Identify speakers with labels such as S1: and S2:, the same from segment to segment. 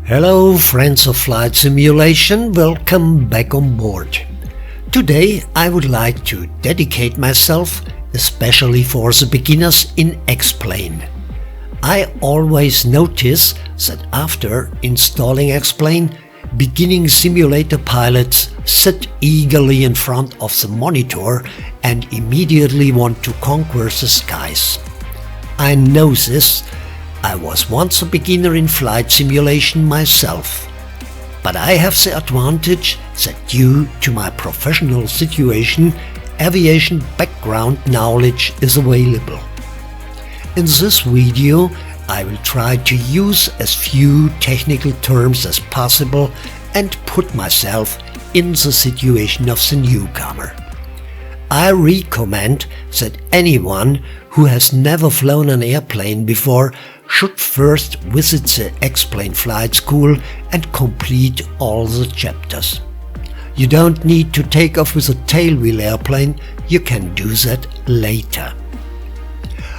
S1: Hello friends of flight simulation, welcome back on board. Today I would like to dedicate myself especially for the beginners in X-Plane. I always notice that after installing X-Plane, beginning simulator pilots sit eagerly in front of the monitor and immediately want to conquer the skies. I know this. I was once a beginner in flight simulation myself, but I have the advantage that due to my professional situation, aviation background knowledge is available. In this video, I will try to use as few technical terms as possible and put myself in the situation of the newcomer. I recommend that anyone who has never flown an airplane before should first visit the X-Plane flight school and complete all the chapters. You don't need to take off with a tailwheel airplane, you can do that later.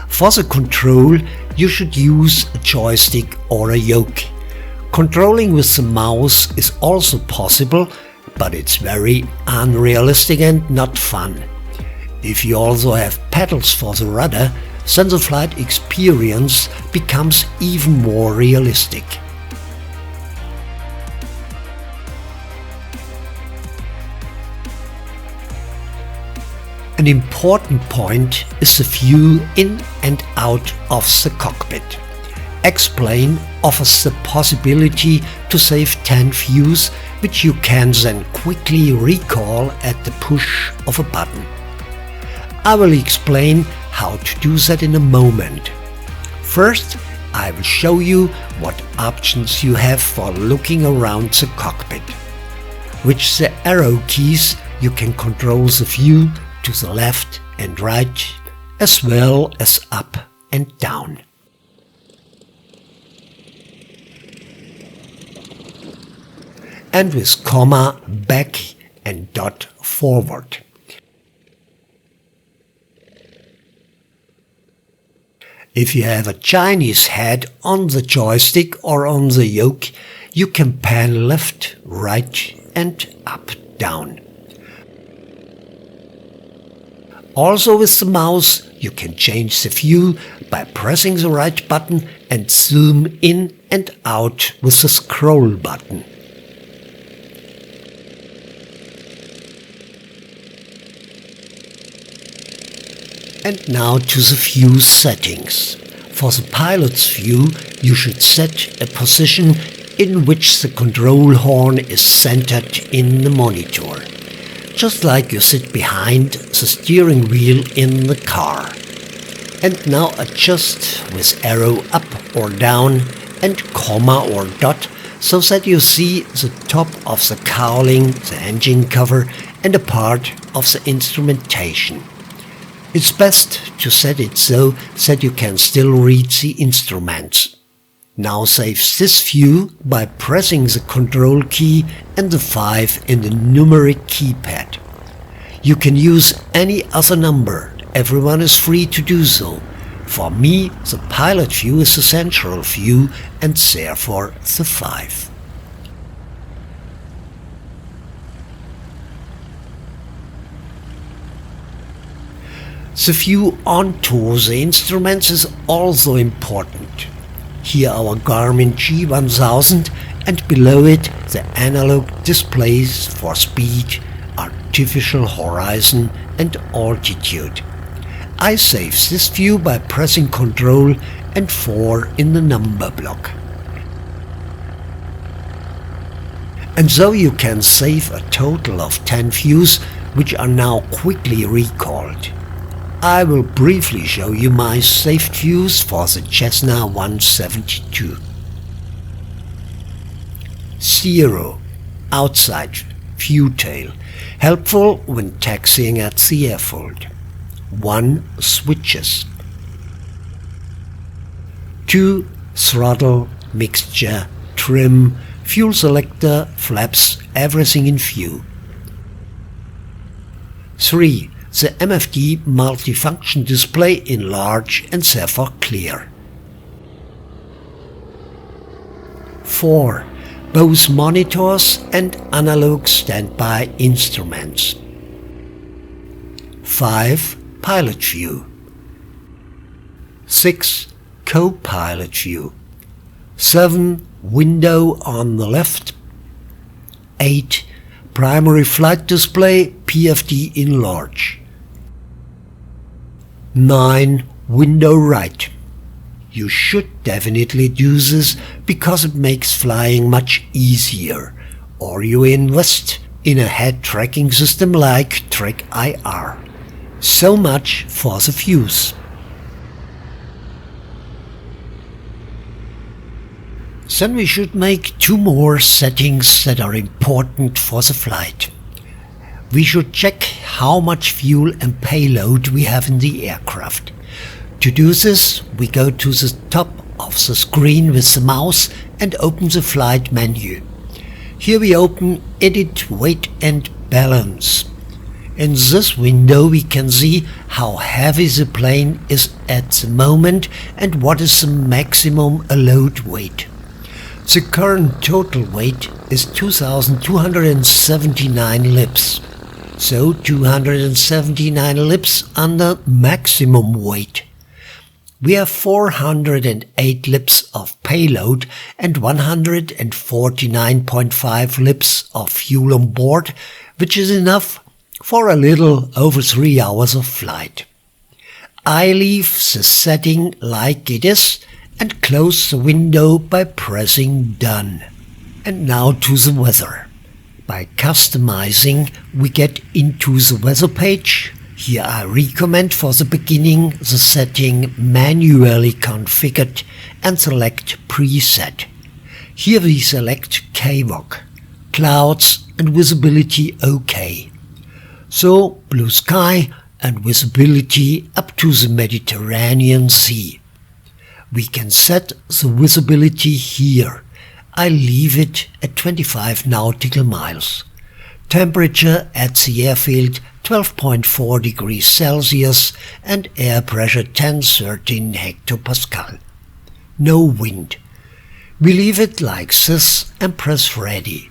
S1: For the control, you should use a joystick or a yoke. Controlling with the mouse is also possible, but it's very unrealistic and not fun. If you also have pedals for the rudder, then the flight experience becomes even more realistic. An important point is the view in and out of the cockpit. X-Plane offers the possibility to save 10 views, which you can then quickly recall at the push of a button. I will explain how to do that in a moment. First, I will show you what options you have for looking around the cockpit. With the arrow keys you can control the view to the left and right, as well as up and down. And with comma back and dot forward. If you have a Chinese head on the joystick or on the yoke, you can pan left, right and up, down. Also with the mouse, you can change the view by pressing the right button and zoom in and out with the scroll button. And now to the view settings. For the pilot's view, you should set a position in which the control horn is centered in the monitor, just like you sit behind the steering wheel in the car. And now adjust with arrow up or down and comma or dot so that you see the top of the cowling, the engine cover and a part of the instrumentation. It's best to set it so that you can still read the instruments. Now save this view by pressing the control key and the 5 in the numeric keypad. You can use any other number, everyone is free to do so. For me, the pilot view is the central view and therefore the 5. The view onto the instruments is also important. Here our Garmin G1000 and below it the analog displays for speed, artificial horizon and altitude. I save this view by pressing Ctrl and 4 in the number block. And so you can save a total of 10 views, which are now quickly recalled. I will briefly show you my saved views for the Cessna 172. 0. Outside view tail, helpful when taxiing at the airfield. 1. Switches. 2. Throttle, mixture, trim, fuel selector, flaps, everything in view. 3. The MFD multifunction display in large and therefore clear. 4. both monitors and analog standby instruments. 5. Pilot view. 6. Co-pilot view. 7. Window on the left. 8. Primary flight display PFD in large. 9. Window right. You should definitely do this because it makes flying much easier, or you invest in a head tracking system like Track IR. So much for the views. Then we should make 2 more settings that are important for the flight. We should check how much fuel and payload we have in the aircraft. To do this, we go to the top of the screen with the mouse and open the flight menu. Here we open Edit Weight and Balance. In this window we can see how heavy the plane is at the moment and what is the maximum allowed weight. The current total weight is 2,279 lips, so 279 lips under maximum weight. We have 408 lips of payload and 149.5 lips of fuel on board, which is enough for a little over 3 hours of flight. I leave the setting like it is and close the window by pressing Done. And now to the weather. By customizing, we get into the weather page. Here I recommend for the beginning the setting Manually Configured and select Preset. Here we select Skyhawk, Clouds and Visibility OK. So blue sky and visibility up to the Mediterranean Sea. We can set the visibility here. I leave it at 25 nautical miles. Temperature at the airfield 12.4 degrees Celsius and air pressure 10-13 hectopascal. No wind. We leave it like this and press ready.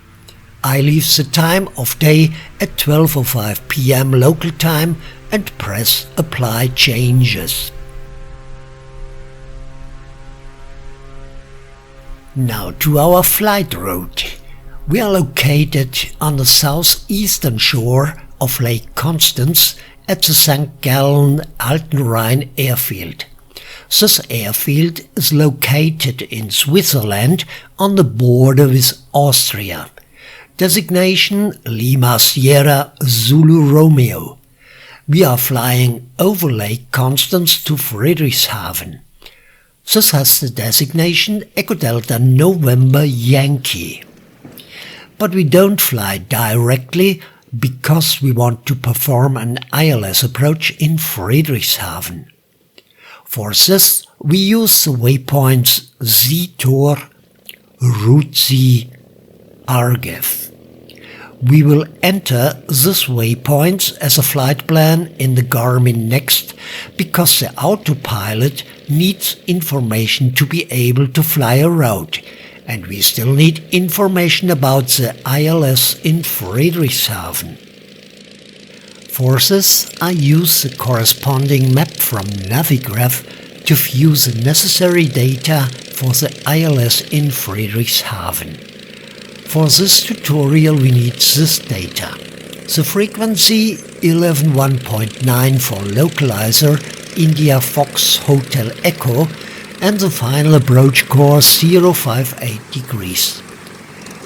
S1: I leave the time of day at 12:05 p.m. local time and press Apply Changes. Now to our flight route. We are located on the southeastern shore of Lake Constance at the St. Gallen Altenrhein airfield. This airfield is located in Switzerland on the border with Austria. Designation Lima Sierra Zulu Romeo. We are flying over Lake Constance to Friedrichshafen. This has the designation Echo Delta November Yankee. But we don't fly directly because we want to perform an ILS approach in Friedrichshafen. For this we use the waypoints Z-Tor, Route Z, Argev. We will enter these waypoints as a flight plan in the Garmin Next because the autopilot needs information to be able to fly a route, and we still need information about the ILS in Friedrichshafen. For this, I use the corresponding map from Navigraph to view the necessary data for the ILS in Friedrichshafen. For this tutorial we need this data. The frequency 11.1.9 for localizer India Fox Hotel Echo and the final approach course 058 degrees.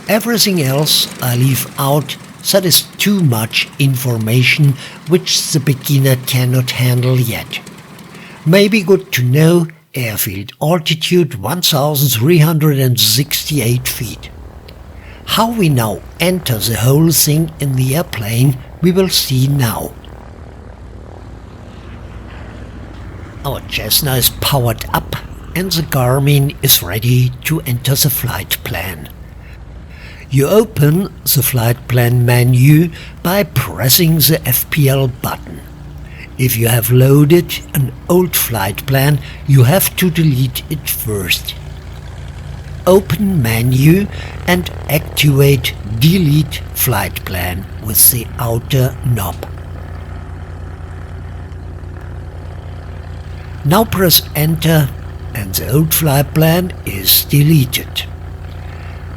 S1: Everything else I leave out, that is too much information which the beginner cannot handle yet. Maybe good to know airfield altitude 1368 feet. How we now enter the whole thing in the airplane we will see now. Our Cessna is powered up and the Garmin is ready to enter the flight plan. You open the flight plan menu by pressing the FPL button. If you have loaded an old flight plan, you have to delete it first. open menu and activate Delete Flight Plan with the outer knob. Now press Enter and the old flight plan is deleted.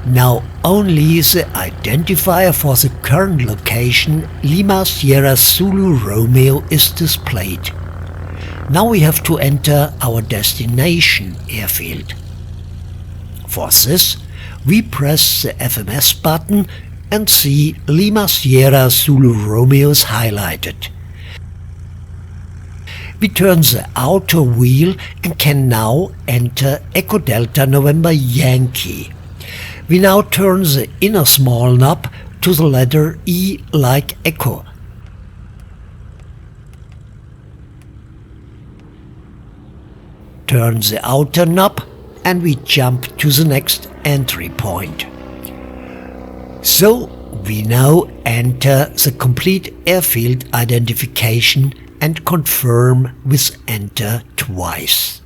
S1: Now only the identifier for the current location Lima Sierra Zulu Romeo is displayed. Now we have to enter our destination airfield. For this, we press the FMS button and see Lima Sierra Zulu Romeo is highlighted. We turn the outer wheel and can now enter Echo Delta November Yankee. We now turn the inner small knob to the letter E like Echo. Turn the outer knob and we jump to the next entry point. So we now enter the complete airfield identification and confirm with Enter twice.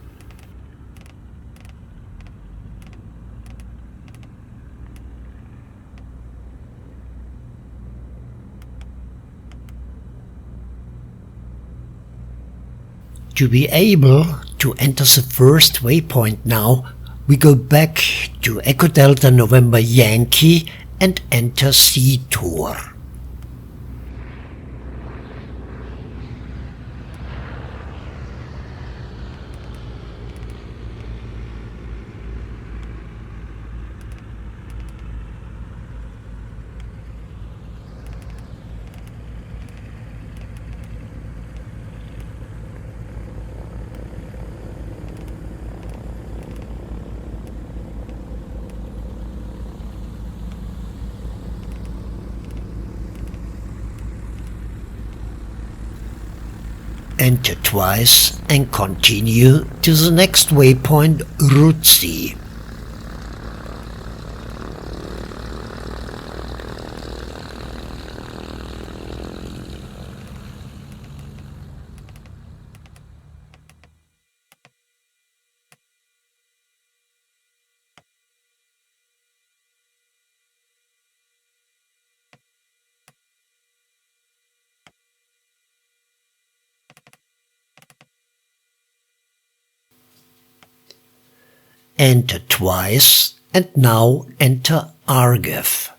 S1: To be able to enter the first waypoint now, we go back to Echo Delta November Yankee and enter SeaTour. Enter twice and continue to the next waypoint Route C. Enter twice and now enter Argef.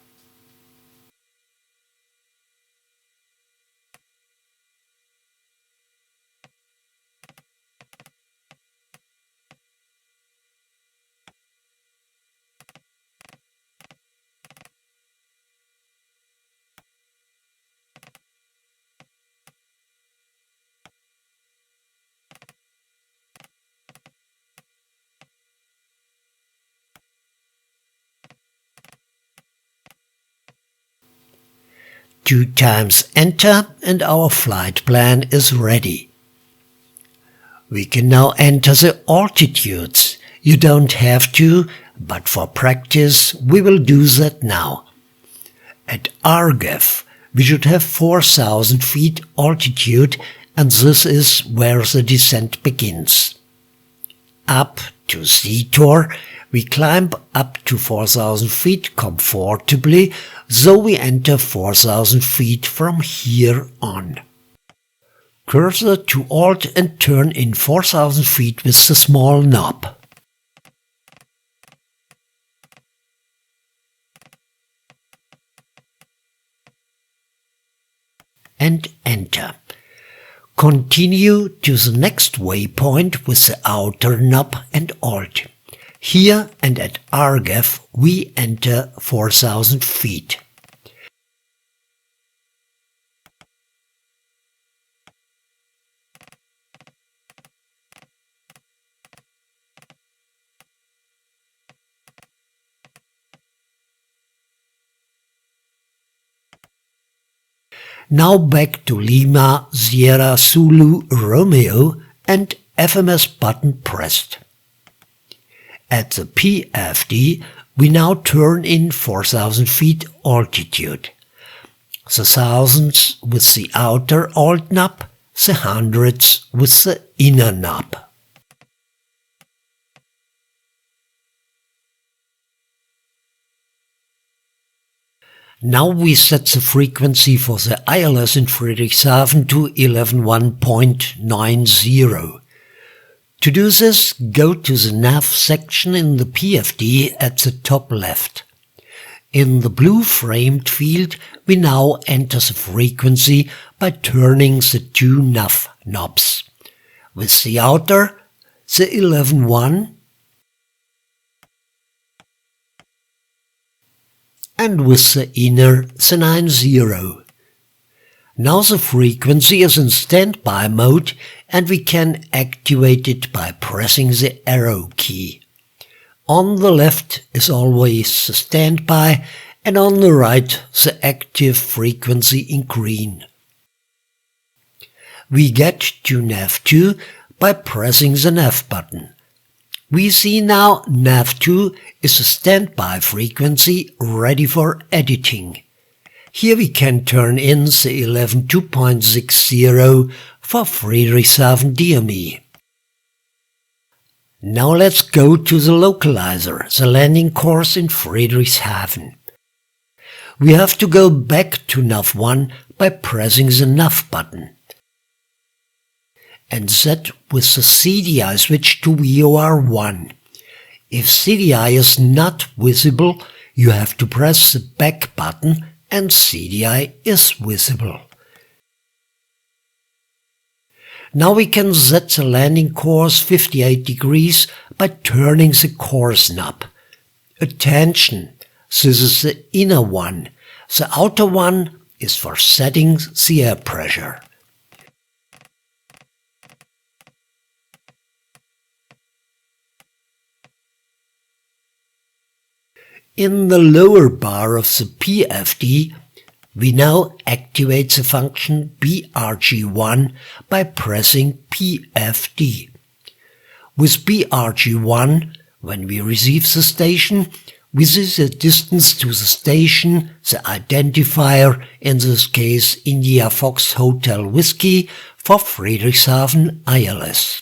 S1: Two times enter and our flight plan is ready. We can now enter the altitudes. You don't have to, but for practice we will do that now. At Argef we should have 4,000 feet altitude and this is where the descent begins. Up to SeaTour we climb up to 4,000 feet comfortably, so we enter 4,000 feet from here on. Cursor to Alt and turn in 4,000 feet with the small knob. And enter. Continue to the next waypoint with the outer knob and Alt. Here and at Argef we enter 4,000 feet. Now back to Lima Sierra Zulu Romeo and FMS button pressed. At the PFD we now turn in 4,000 feet altitude. The thousands with the outer Alt knob, the hundreds with the inner knob. Now we set the frequency for the ILS in Friedrichshafen to 11.1.90. To do this, go to the nav section in the PFD at the top left. In the blue framed field, we now enter the frequency by turning the two nav knobs. With the outer, the 11.1, and with the inner, the 90. Now the frequency is in standby mode and we can activate it by pressing the arrow key. On the left is always the standby and on the right the active frequency in green. We get to nav 2 by pressing the nav button. We see now nav 2 is a standby frequency ready for editing. Here we can turn in the 11.2.60 for Friedrichshafen DME. Now let's go to the localizer, the landing course in Friedrichshafen. We have to go back to nav 1 by pressing the nav button. And set with the CDI switch to VOR1. If CDI is not visible, you have to press the back button and CDI is visible. Now we can set the landing course 58 degrees by turning the course knob. Attention, this is the inner one. The outer one is for setting the air pressure. In the lower bar of the PFD, we now activate the function BRG1 by pressing PFD. With BRG1, when we receive the station, we see the distance to the station, the identifier, in this case India Fox Hotel Whiskey for Friedrichshafen ILS.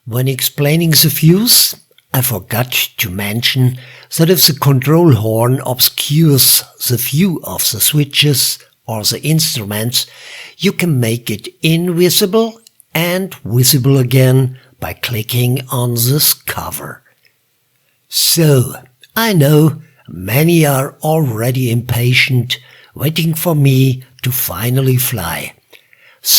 S1: When explaining the views, I forgot to mention that if the control horn obscures the view of the switches or the instruments, you can make it invisible and visible again by clicking on this cover. So, I know many are already impatient, waiting for me to finally fly.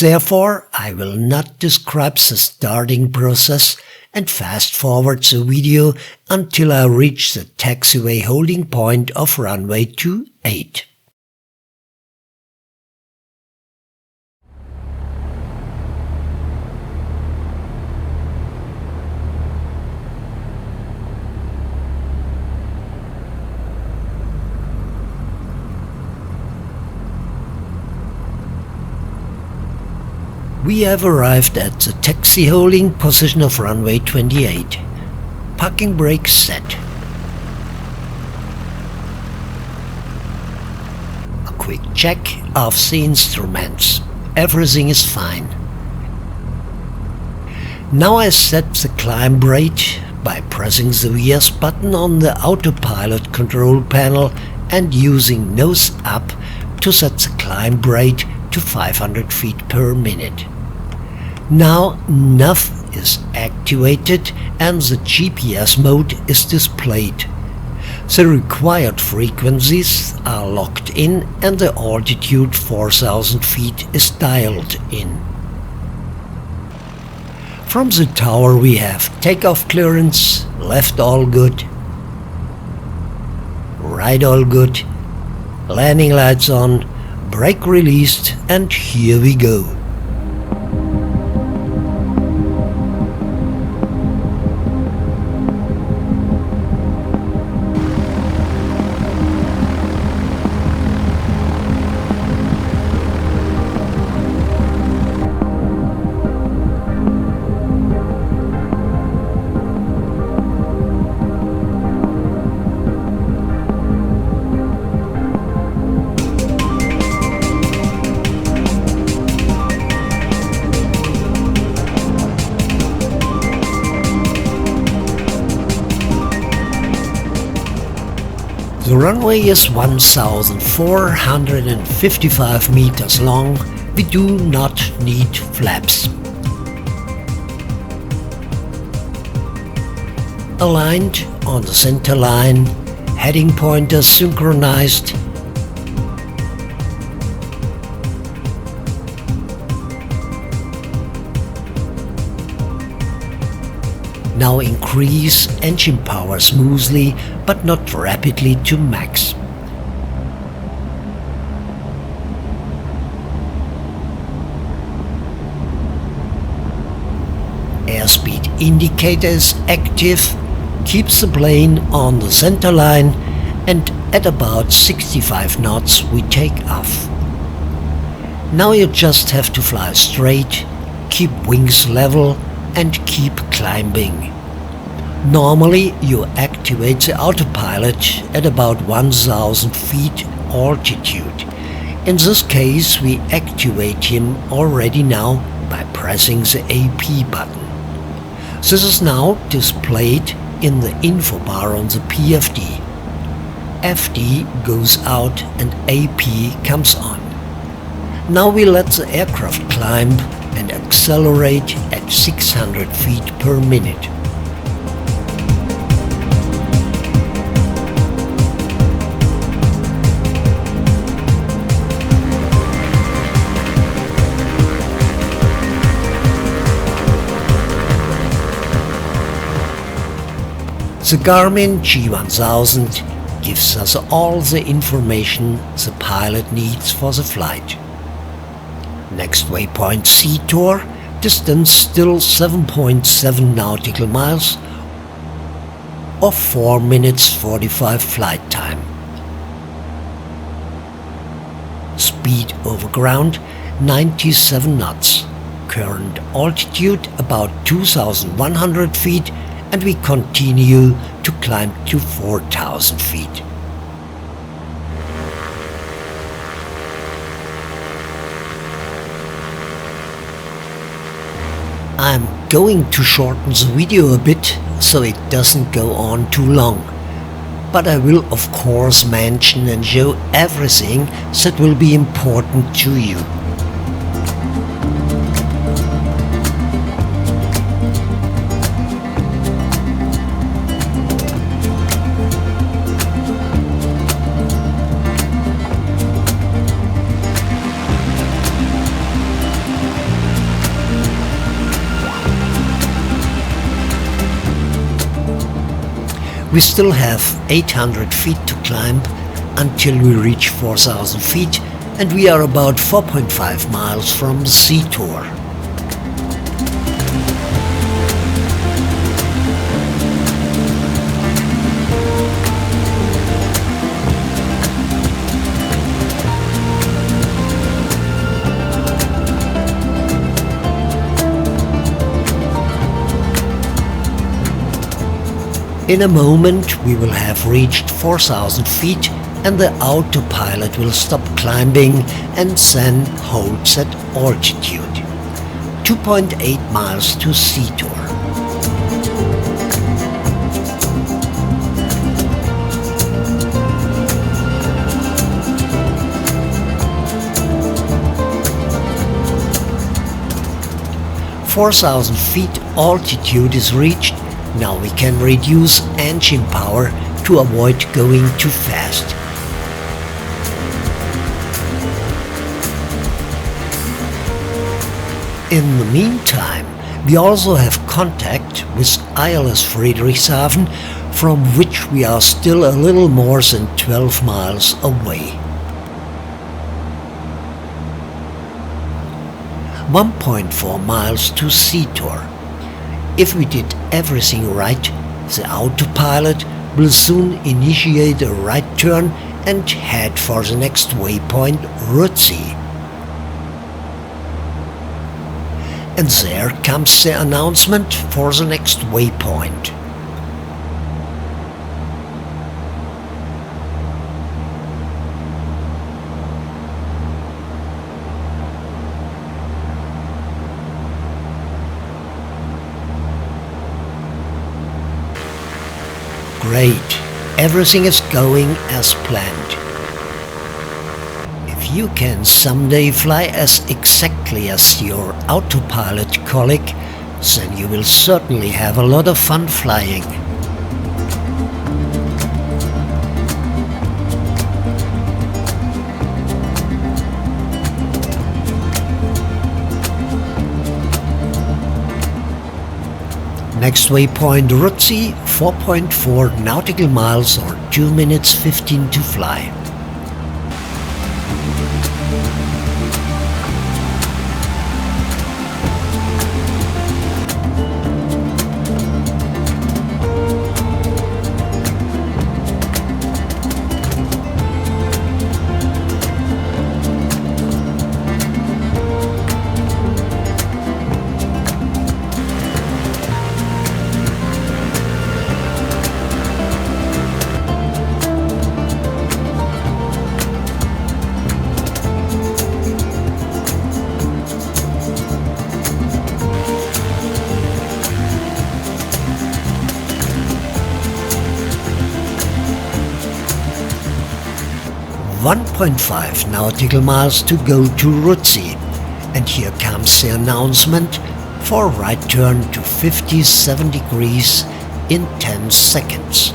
S1: Therefore, I will not describe the starting process and fast forward the video until I reach the taxiway holding point of runway 28. We have arrived at the taxi holding position of runway 28. Parking brake set. A quick check of the instruments. Everything is fine. Now I set the climb rate by pressing the VS button on the autopilot control panel and using nose up to set the climb rate to 500 feet per minute. Now nav is activated and the GPS mode is displayed. The required frequencies are locked in and the altitude 4000 feet is dialed in. From the tower we have takeoff clearance, left all good, right all good, landing lights on, brake released, and here we go. The runway is 1,455 meters long. We do not need flaps. Aligned on the center line, heading pointers synchronized. Now increase engine power smoothly, but not rapidly to max. Airspeed indicator is active, keeps the plane on the center line, and at about 65 knots we take off. Now you just have to fly straight, keep wings level, and keep climbing. Normally you activate the autopilot at about 1000 feet altitude. In this case we activate him already now by pressing the AP button. This is now displayed in the info bar on the PFD. FD goes out and AP comes on. Now we let the aircraft climb and accelerate at 600 feet per minute. The Garmin G1000 gives us all the information the pilot needs for the flight. Next waypoint Seator, distance still 7.7 nautical miles or 4 minutes 45 flight time. Speed over ground 97 knots. Current altitude about 2100 feet, and we continue to climb to 4000 feet. I'm going to shorten the video a bit so it doesn't go on too long, but I will of course mention and show everything that will be important to you. We still have 800 feet to climb until we reach 4000 feet, and we are about 4.5 miles from the Seator. In a moment we will have reached 4000 feet and the autopilot will stop climbing and then holds at altitude. 2.8 miles to Seator. (4,000 feet altitude is reached. Now we can reduce engine power to avoid going too fast. In the meantime, we also have contact with ILS Friedrichshafen, from which we are still a little more than 12 miles away. 1.4 miles to Seator. If we did everything right, the autopilot will soon initiate a right turn and head for the next waypoint, Rützi. And there comes the announcement for the next waypoint. Great, everything is going as planned. If you can someday fly as exactly as your autopilot colleague, then you will certainly have a lot of fun flying. Next waypoint Ruzzi, 4.4 nautical miles or 2 minutes 15 to fly. .5 nautical miles to go to Ruzzi, and here comes the announcement for right turn to 57 degrees in 10 seconds.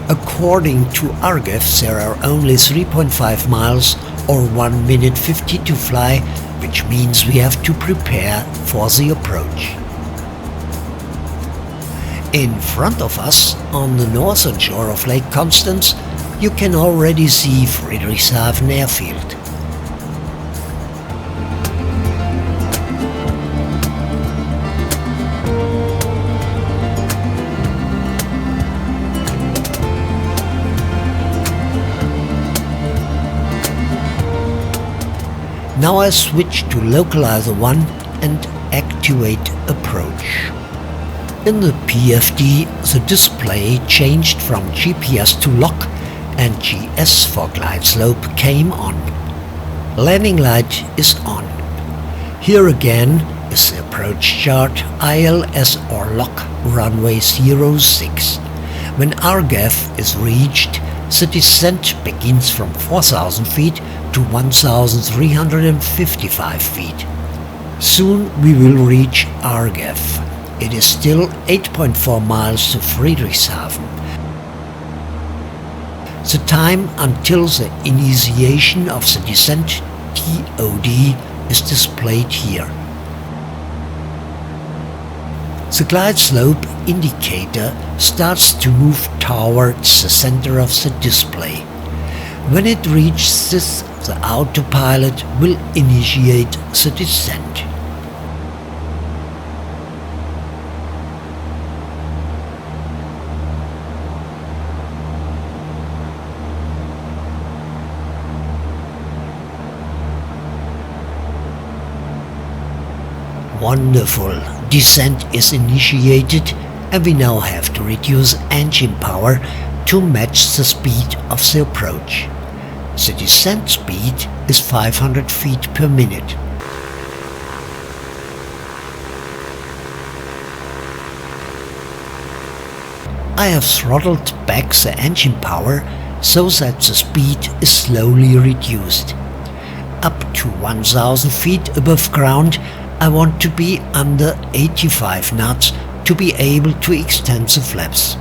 S1: According to Argef, there are only 3.5 miles or 1 minute 50 to fly, which means we have to prepare for the approach. In front of us, on the northern shore of Lake Constance, you can already see Friedrichshafen Airfield. Now I switch to Localizer 1 and activate approach. In the PFD, the display changed from GPS to lock and GS for glide slope came on. Landing light is on. Here again is the approach chart ILS or lock runway 06. When RGAF is reached, the descent begins from 4,000 feet to 1,355 feet. Soon we will reach RGAF. It is still 8.4 miles to Friedrichshafen. The time until the initiation of the descent, TOD, is displayed here. The glide slope indicator starts to move towards the center of the display. When it reaches, the autopilot will initiate the descent. Wonderful! Descent is initiated and we now have to reduce engine power to match the speed of the approach. The descent speed is 500 feet per minute. I have throttled back the engine power so that the speed is slowly reduced. Up to 1000 feet above ground, I want to be under 85 knots to be able to extend the flaps.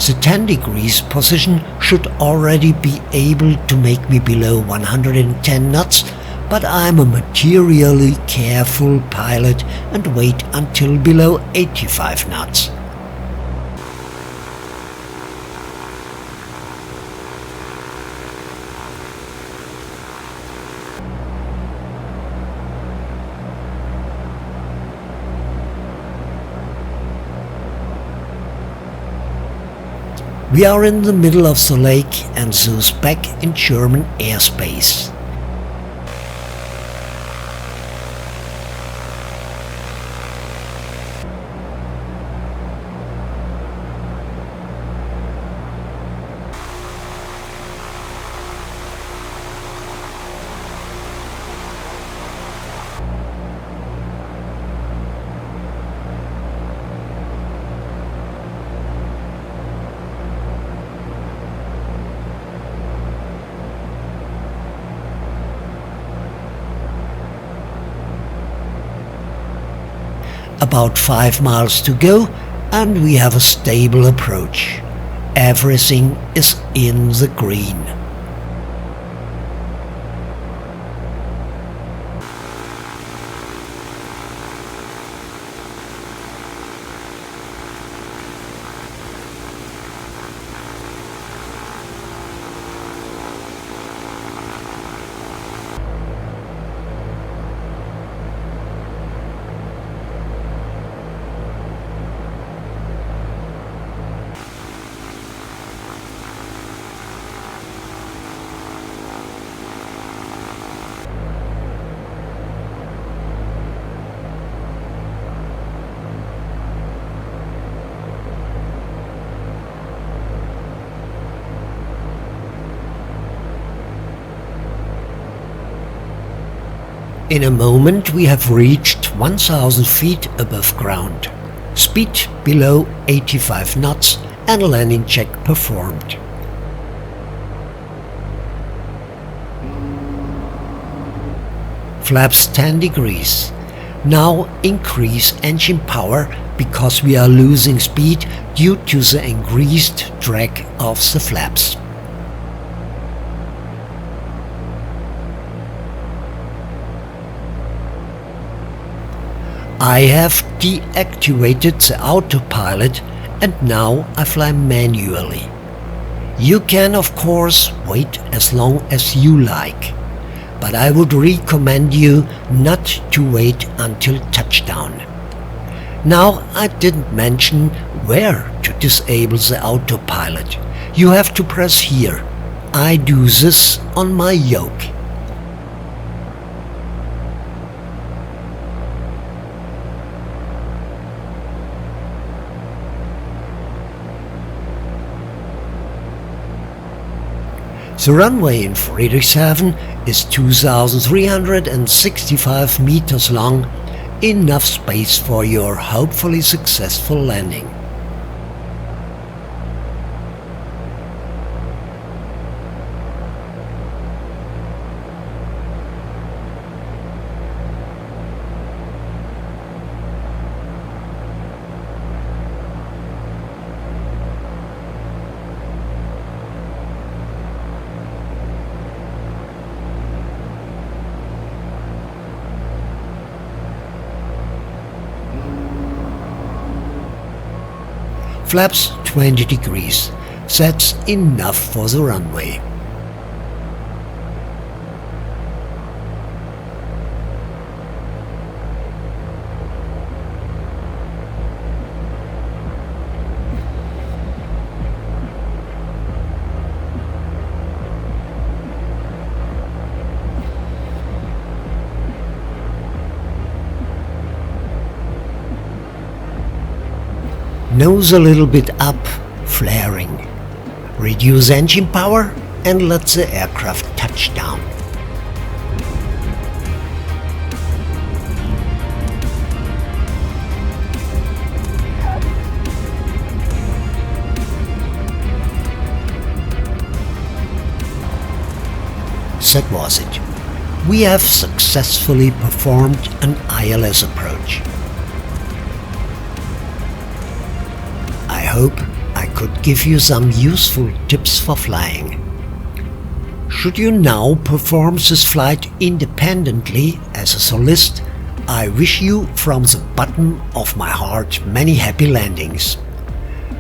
S1: The 10 degrees position should already be able to make me below 110 knots, but I'm a materially careful pilot and wait until below 85 knots. We are in the middle of the lake and thus back in German airspace. About 5 miles to go and we have a stable approach. Everything is in the green. In a moment we have reached 1000 feet above ground, speed below 85 knots and landing check performed. Flaps 10 degrees. Now increase engine power because we are losing speed due to the increased drag of the flaps. I have deactivated the autopilot and now I fly manually. You can of course wait as long as you like, but I would recommend you not to wait until touchdown. Now I didn't mention where to disable the autopilot. You have to press here. I do this on my yoke. The runway in Friedrichshafen is 2,365 meters long, enough space for your hopefully successful landing. Flaps 20 degrees. That's enough for the runway. Nose a little bit up, flaring. Reduce engine power and let the aircraft touch down. That was it. We have successfully performed an ILS approach. I hope I could give you some useful tips for flying. Should you now perform this flight independently as a solist, I wish you from the bottom of my heart many happy landings.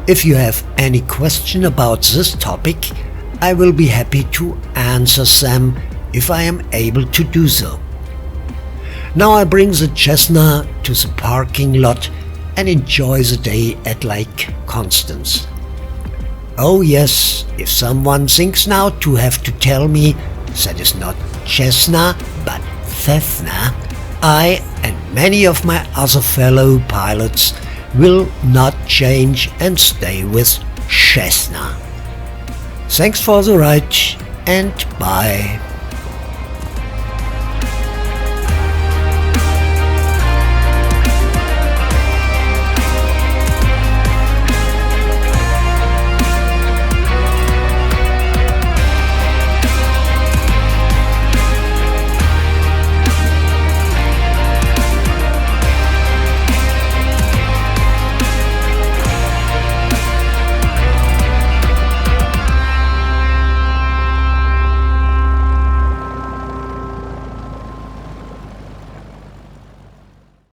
S1: If you have any question about this topic, I will be happy to answer them if I am able to do so. Now I bring the Cessna to the parking lot and enjoy the day at Lake Constance. Oh yes, if someone thinks now to have to tell me that is not Cessna but Cessna, I and many of my other fellow pilots will not change and stay with Cessna. Thanks for the ride and bye.